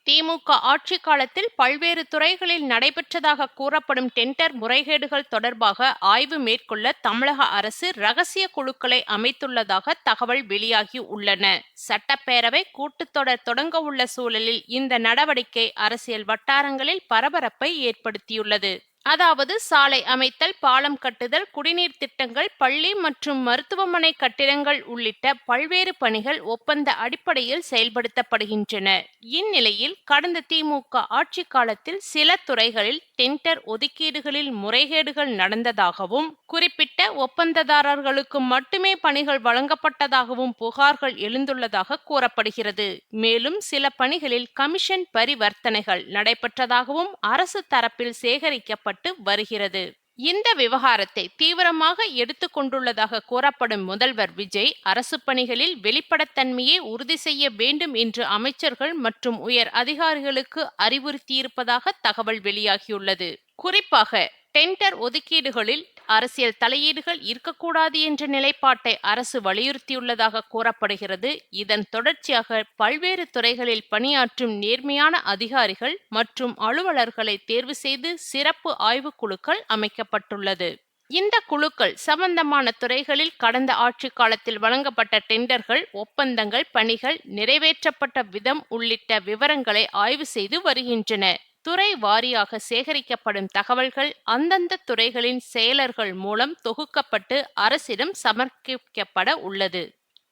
திமுக ஆட்சி காலத்தில் பல்வேறு துறைகளில் நடைபெற்றதாக கூறப்படும் டெண்டர் முறைகேடுகள் தொடர்பாக ஆய்வு மேற்கொள்ள தமிழக அரசு ரகசிய குழுக்களை அமைத்துள்ளதாக தகவல் வெளியாகி உள்ளன. சட்டப்பேரவை கூட்டத்தொடர் தொடங்க உள்ள சூழலில் இந்த நடவடிக்கை அரசியல் வட்டாரங்களில் பரபரப்பை ஏற்படுத்தியுள்ளது. அதாவது சாலை அமைத்தல், பாலம் கட்டுதல், குடிநீர் திட்டங்கள், பள்ளி மற்றும் மருத்துவமனை கட்டிடங்கள் உள்ளிட்ட பல்வேறு பணிகள் ஒப்பந்த அடிப்படையில் செயல்படுத்தப்படுகின்றன. இந்நிலையில் கடந்த திமுக ஆட்சி காலத்தில் சில துறைகளில் டெண்டர் ஒதுக்கீடுகளில் முறைகேடுகள் நடந்ததாகவும், குறிப்பிட்ட ஒப்பந்ததாரர்களுக்கு மட்டுமே பணிகள் வழங்கப்பட்டதாகவும் புகார்கள் எழுந்துள்ளதாக கூறப்படுகிறது. மேலும் சில பணிகளில் கமிஷன் பரிவர்த்தனைகள் நடைபெற்றதாகவும் அரசு தரப்பில் சேகரிக்கப்பட்டு வருகிறது. இந்த விவகாரத்தை தீவிரமாக எடுத்துக் கொண்டுள்ளதாக கூறப்படும் முதல்வர் விஜய், அரசு பணிகளில் வெளிப்படைத்தன்மையை உறுதி செய்ய வேண்டும் என்று அமைச்சர்கள் மற்றும் உயர் அதிகாரிகளுக்கு அறிவுறுத்தியிருப்பதாக தகவல் வெளியாகியுள்ளது. குறிப்பாக டெண்டர் ஒதுக்கீடுகளில் அரசியல் தலையீடுகள் இருக்கக்கூடாது என்ற நிலைப்பாட்டை அரசு வலியுறுத்தியுள்ளதாக கூறப்படுகிறது. இதன் தொடர்ச்சியாக பல்வேறு துறைகளில் பணியாற்றும் நேர்மையான அதிகாரிகள் மற்றும் அலுவலர்களை தேர்வு செய்து சிறப்பு ஆய்வுக்குழுக்கள் அமைக்கப்பட்டுள்ளது. இந்த குழுக்கள் சம்பந்தமான துறைகளில் கடந்த ஆட்சி காலத்தில் வழங்கப்பட்ட டெண்டர்கள், ஒப்பந்தங்கள், பணிகள் நிறைவேற்றப்பட்ட விதம் உள்ளிட்ட விவரங்களை ஆய்வு செய்து வருகின்றன. துறை வாரியாக சேகரிக்கப்படும் தகவல்கள் அந்தந்த துறைகளின் செயலர்கள் மூலம் தொகுக்கப்பட்டு அரசிடம் சமர்ப்பிக்கப்பட உள்ளது.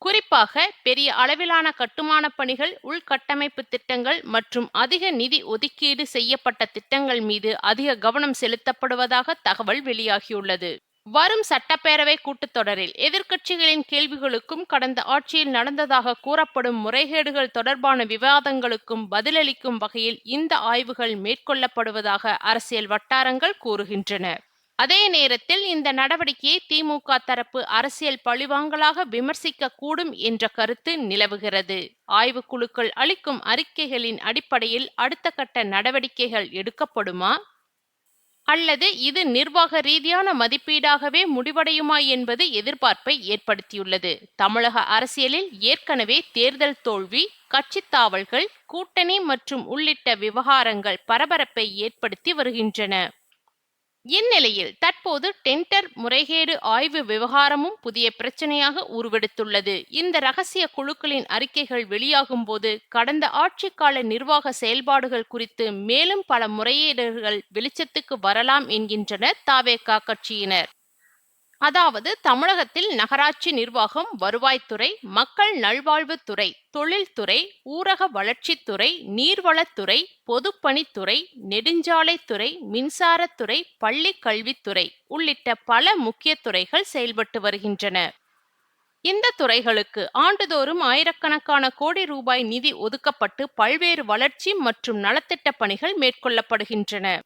குறிப்பாக பெரிய அளவிலான கட்டுமான பணிகள், உள்கட்டமைப்பு திட்டங்கள் மற்றும் அதிக நிதி ஒதுக்கீடு செய்யப்பட்ட திட்டங்கள் மீது அதிக கவனம் செலுத்தப்படுவதாக தகவல் வெளியாகியுள்ளது. வரும் சட்டப்பேரவை கூட்டத்தொடரில் எதிர்க்கட்சிகளின் கேள்விகளுக்கும் கடந்த ஆட்சியில் நடந்ததாக கூறப்படும் முறைகேடுகள் தொடர்பான விவாதங்களுக்கும் பதிலளிக்கும் வகையில் இந்த ஆய்வுகள் மேற்கொள்ளப்படுவதாக அரசியல் வட்டாரங்கள் கூறுகின்றன. அதே நேரத்தில் இந்த நடவடிக்கையை திமுக தரப்பு அரசியல் பழிவாங்கலாக விமர்சிக்க கூடும் என்ற கருத்து நிலவுகிறது. ஆய்வுக்குழுக்கள் அளிக்கும் அறிக்கைகளின் அடிப்படையில் அடுத்த கட்ட நடவடிக்கைகள் எடுக்கப்படுமா, அல்லது இது நிர்வாக ரீதியான மதிப்பீடாகவே முடிவடையுமா என்பது எதிர்பார்ப்பை ஏற்படுத்தியுள்ளது. தமிழக அரசியலில் ஏற்கனவே தேர்தல் தோல்வி, கட்சித் தாவல்கள், கூட்டணி மற்றும் உள்ளிட்ட விவகாரங்கள் பரபரப்பை ஏற்படுத்தி வருகின்றன. இந்நிலையில் தற்போது டெண்டர் முறைகேடு ஆய்வு விவகாரமும் புதிய பிரச்சனையாக உருவெடுத்துள்ளது. இந்த ரகசிய குழுக்களின் அறிக்கைகள் வெளியாகும் போது கடந்த ஆட்சிக்கால நிர்வாக செயல்பாடுகள் குறித்து மேலும் பல முறையீடுகள் வெளிச்சத்துக்கு வரலாம் என்கின்றனர் தவேக கட்சியினர். அதாவது தமிழகத்தில் நகராட்சி நிர்வாகம், வருவாய்த்துறை, மக்கள் நல்வாழ்வுத்துறை, தொழில்துறை, ஊரக வளர்ச்சித்துறை, நீர்வளத்துறை, பொதுப்பணித்துறை, நெடுஞ்சாலைத்துறை, மின்சாரத்துறை, பள்ளி கல்வித்துறை உள்ளிட்ட பல முக்கிய துறைகள் செயல்பட்டு வருகின்றன. இந்த துறைகளுக்கு ஆண்டுதோறும் ஆயிரக்கணக்கான கோடி ரூபாய் நிதி ஒதுக்கப்பட்டு பல்வேறு வளர்ச்சி மற்றும் நலத்திட்ட பணிகள் மேற்கொள்ளப்படுகின்றன.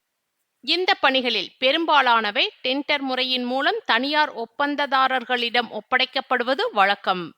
இந்த பணிகளில் பெரும்பாலானவை டெண்டர் முறையின் மூலம் தனியார் ஒப்பந்ததாரர்களிடம் ஒப்படைக்கப்படுவது வழக்கம்.